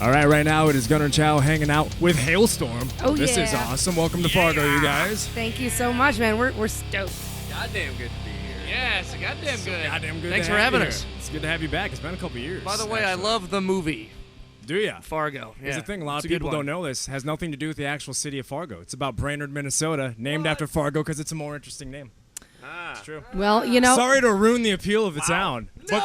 All right now it is Gunner and Chow hanging out with Halestorm. Oh, This is awesome. Welcome to Fargo, you guys. Thank you so much, man. We're stoked. Goddamn good to be here. Yes, goddamn good. Goddamn good. Thanks to for have having you us. here. It's good to have you back. It's been a couple years. By the way, I love the movie Do ya? Fargo. Here's Yeah. the thing, a lot It's of good people one. don't know this. It has nothing to do with the actual city of Fargo. It's about Brainerd, Minnesota, named after Fargo because it's a more interesting name. It's true. Well, you know, Sorry to ruin the appeal of the town. But,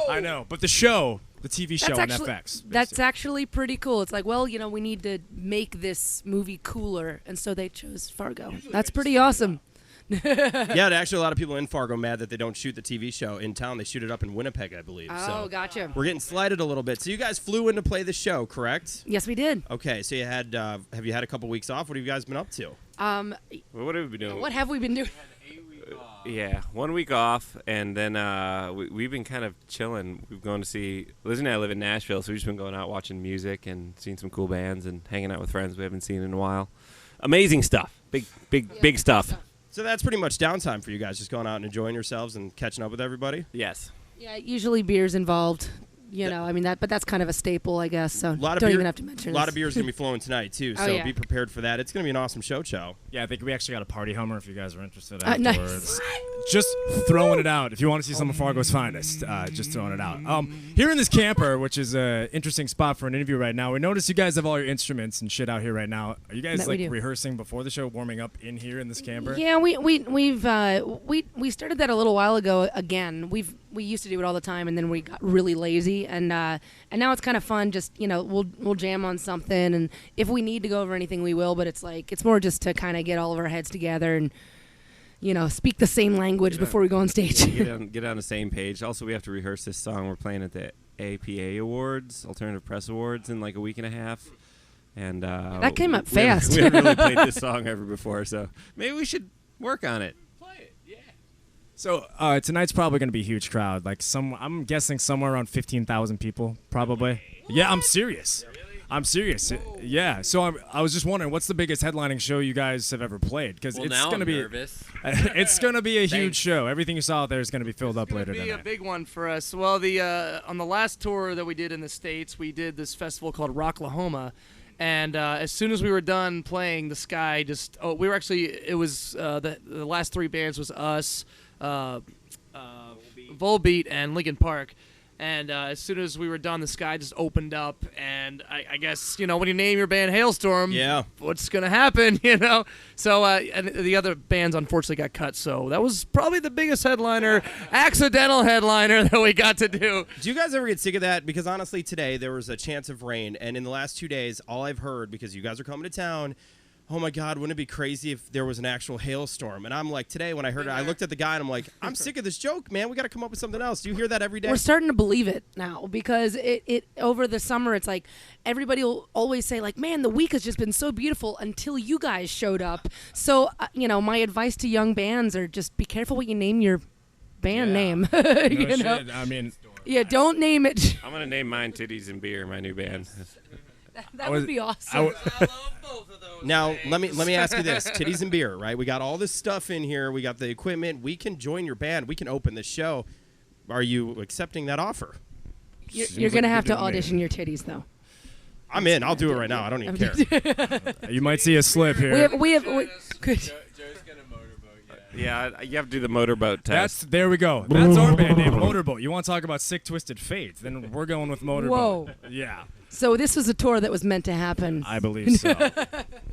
I know, but the show, the TV show on FX. that's actually pretty cool. It's like, well, you know, we need to make this movie cooler, and so they chose Fargo. That's pretty awesome. Yeah, actually, a lot of people in Fargo mad that they don't shoot the TV show in town. They shoot it up in Winnipeg, I believe. Oh, so gotcha. we're getting slighted a little bit. So you guys flew in to play the show, correct? Yes, we did. Okay, so you had have you had a couple weeks off? What have you guys been up to? Well, what have we been doing? What have we been doing? Yeah, 1 week off, and then we've been kind of chilling. We've gone to see Liz and I live in Nashville, so we've just been going out watching music and seeing some cool bands and hanging out with friends we haven't seen in a while. Amazing stuff. Big stuff. So that's pretty much downtime for you guys, just going out and enjoying yourselves and catching up with everybody. Yes. Yeah, usually beer's involved. You know, I mean but that's kind of a staple, I guess. So don't even have to mention it. A lot of beer's gonna be flowing tonight too, so Oh, yeah. be prepared for that. It's gonna be an awesome show, Chow. Yeah, I think we actually got a party hummer if you guys are interested Nice. afterwards. Just throwing it out. If you want to see some of Fargo's finest, just throwing it out. Here in this camper, which is an interesting spot for an interview right now, we notice you guys have all your instruments and shit out here right now. Are you guys That we like do. rehearsing before the show, warming up in here in this camper? Yeah, we started that a little while ago. Again, we used to do it all the time, and then we got really lazy, and now it's kind of fun. Just we'll jam on something, and if we need to go over anything, we will. But it's more just to kind of get all of our heads together and speak the same language before we go on stage. Get on the same page. Also, we have to rehearse this song. We're playing at the APA Awards, Alternative Press Awards, in like a week and a half. And That came up fast. We haven't really played this song ever before, so maybe we should work on it. So tonight's probably going to be a huge crowd. Like I'm guessing somewhere around 15,000 people, probably. Yeah, I'm serious. I'm serious. Yeah. So I was just wondering, what's the biggest headlining show you guys have ever played? Because it's going to be nervous. it's going to be a huge show. Everything you saw out there is going to be filled up later It's going to be tonight. a big one for us. Well, on the last tour that we did in the States, we did this festival called Rocklahoma. And as soon as we were done playing, the sky just we were actually it was the last three bands was us, Volbeat and Linkin Park. And as soon as we were done, the sky just opened up, and I guess when you name your band Halestorm, Yeah. what's gonna happen, So and the other bands unfortunately got cut, so that was probably the biggest accidental headliner that we got to do. Do you guys ever get sick of that? Because honestly, today there was a chance of rain, and in the last 2 days, all I've heard, because you guys are coming to town, oh my God, wouldn't it be crazy if there was an actual hailstorm? And I'm like, today when I heard it, I looked at the guy and I'm like, I'm sick of this joke, man. We got to come up with something else. Do you hear that every day? We're starting to believe it now because it over the summer it's like everybody will always say like, man, the week has just been so beautiful until you guys showed up. So my advice to young bands are just be careful what you name your band name. No you know? shit. I mean, Yeah, don't name it. I'm gonna name mine Titties and Beer, my new band. That would be awesome. Now, let me ask you this. Titties and beer, right? We got all this stuff in here. We got the equipment. We can join your band. We can open this show. Are you accepting that offer? You're going to have to good to me. audition your titties, though. I'm in. I'll do it right now. I don't even care. you might see a slip here. We have good. Joe's gonna motorboat, Yeah, you have to do the motorboat test. There we go. That's our band name, Motorboat. You want to talk about Sick Twisted Fate? Then we're going with Motorboat. Whoa. Yeah. So this was a tour that was meant to happen. I believe so.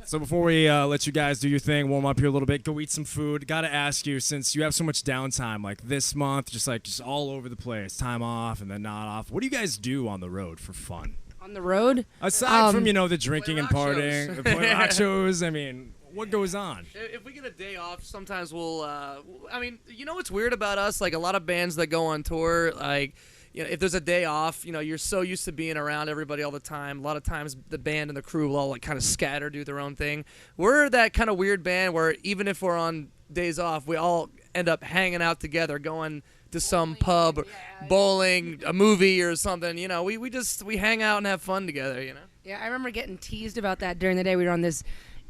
So before we let you guys do your thing, warm up here a little bit, go eat some food. Got to ask you, since you have so much downtime, like this month, just all over the place, time off and then not off. What do you guys do on the road for fun? On the road? Aside from the drinking and rock partying, shows. the play rock shows. I mean, what goes on? If we get a day off, sometimes we'll. What's weird about us? Like a lot of bands that go on tour, like. If there's a day off, you're so used to being around everybody all the time. A lot of times the band and the crew will all kind of scatter, do their own thing. We're that kind of weird band where even if we're on days off, we all end up hanging out together, going to some pub, bowling, a movie or something. We hang out and have fun together. Yeah, I remember getting teased about that during the day. We were on this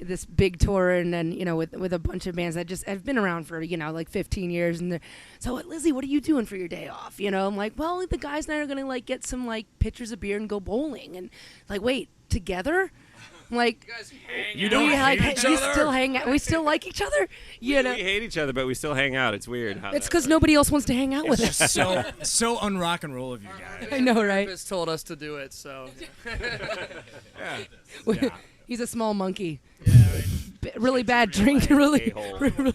this big tour, and then with a bunch of bands that just have been around for like 15 years, and so Lizzie, what are you doing for your day off? I'm like, well, the guys and I are gonna like get some like pitchers of beer and go bowling, and like, wait, together? I'm like, You guys hang You out. don't we, hate like, each we other? still hang out. We still like each other. We hate each other, but we still hang out. It's weird. How It's that because works. nobody else wants to hang out with us. So unrock and roll of you guys. I know, right? Therapist told us to do it, so. Yeah. He's a small monkey. Yeah, right. Really bad drink. Really, A-hole.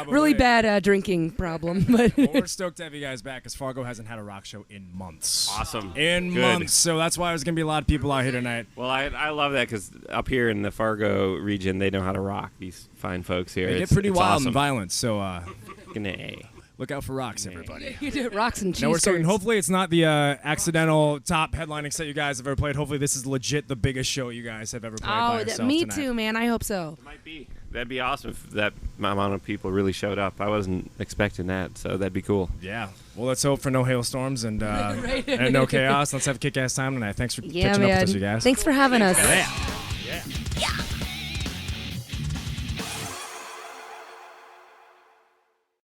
really bad drinking problem. But Well, we're stoked to have you guys back because Fargo hasn't had a rock show in months. Awesome. In Good. months. So that's why there's going to be a lot of people out here tonight. Well, I love that because up here in the Fargo region, they know how to rock. These fine folks here. They get It's- pretty it's wild awesome. and violent. So Fucking A. look out for rocks, everybody. you do rocks and cheese. Now we're starting. curds. Hopefully, it's not the accidental top headlining set you guys have ever played. Hopefully, this is legit the biggest show you guys have ever played by Oh, yourself me tonight. too, man. I hope so. Might be. That'd be awesome if that amount of people really showed up. I wasn't expecting that, so that'd be cool. Yeah. Well, let's hope for no hailstorms and no chaos. Let's have a kick-ass time tonight. Thanks for Yeah, catching up man. with us, you guys. Thanks for having us. Yeah.